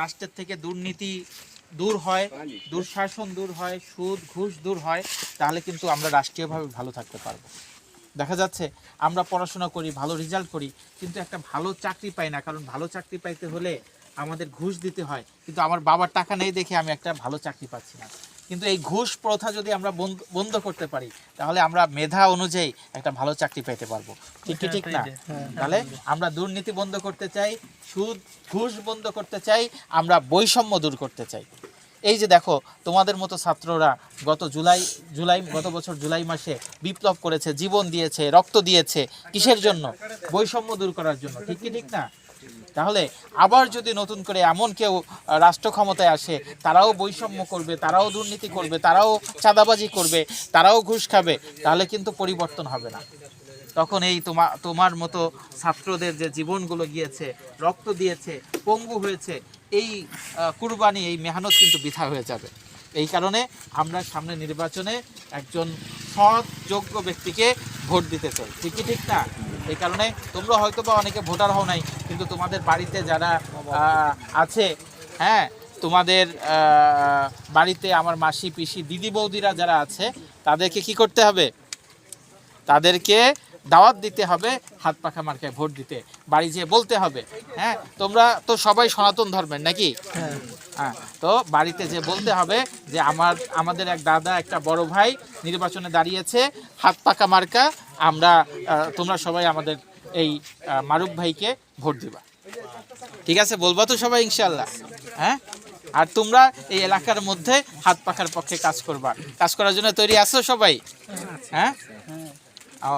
রাষ্ট্রের থেকে দুর্নীতি দূর হয়, দুঃশাসন দূর হয়, সুদ ঘুষ দূর হয়, তাহলে কিন্তু আমরা রাষ্ট্রীয়ভাবে ভালো থাকতে পারবো। দেখা যাচ্ছে আমরা পড়াশোনা করি, ভালো রেজাল্ট করি, কিন্তু একটা ভালো চাকরি পাই না, কারণ ভালো চাকরি পাইতে হলে আমাদের ঘুষ দিতে হয়। কিন্তু আমার বাবার টাকা নেই দেখে আমি একটা ভালো চাকরি পাচ্ছি না। কিন্তু এই ঘুষ প্রথা যদি আমরা বন্ধ করতে পারি, তাহলে আমরা মেধা অনুযায়ী একটা ভালো চাকরি পেতে পারবো। ঠিক কি ঠিক না? তাহলে আমরা দুর্নীতি বন্ধ করতে চাই, সুদ ঘুষ বন্ধ করতে চাই, আমরা বৈষম্য দূর করতে চাই। এই যে দেখো, তোমাদের মতো ছাত্ররা গত বছর জুলাই মাসে বিপ্লব করেছে, জীবন দিয়েছে, রক্ত দিয়েছে, কিসের জন্য? বৈষম্য দূর করার জন্য। ঠিক কি ঠিক না? তাহলে আবার যদি নতুন করে এমন কেউ রাষ্ট্র ক্ষমতায় আসে, তারাও বৈষম্য করবে, তারাও দুর্নীতি করবে, তারাও চাঁদাবাজি করবে, তারাও ঘুষ খাবে, তাহলে কিন্তু পরিবর্তন হবে না। তখন এই তোমার মতো ছাত্রদের যে জীবনগুলো গিয়েছে, রক্ত দিয়েছে, পঙ্গু হয়েছে, এই কুরবানি, এই মেহনত কিন্তু বৃথা হয়ে যাবে। এই কারণে আমরা সামনে নির্বাচনে একজন সৎ যোগ্য ব্যক্তিকে ভোট দিতে চাই। ঠিক কি ঠিক না? এই কারণে তোমরা হয়তো বা অনেকে ভোটার হও নাই, কিন্তু তোমাদের বাড়িতে যারা আছে, হ্যাঁ, তোমাদের বাড়িতে আমার মাসি পিসি দিদি বৌদিরা যারা আছে, তাদেরকে কি করতে হবে? তাদেরকে দাওয়াত দিতে হবে হাত পাখা মার্কায় ভোট দিতে, বাড়ি যেয়ে বলতে হবে। হ্যাঁ, তোমরা তো সবাই সনাতন ধর্মের নাকি? হ্যাঁ, তো বাড়িতে যে বলতে হবে যে আমাদের এক দাদা, একটা বড় ভাই নির্বাচনে দাঁড়িয়েছে, হাত পাখা মার্কা, তোমরা সবাই আমাদের এই মারুফ ভাইকে ভোট দিবা। ঠিক আছে, বলবা তো সবাই ইনশাল্লাহ? হ্যাঁ, আর তোমরা এই এলাকার মধ্যে হাত পাখার পক্ষে কাজ করবা। কাজ করার জন্য তৈরি আছো সবাই? হ্যাঁ, ও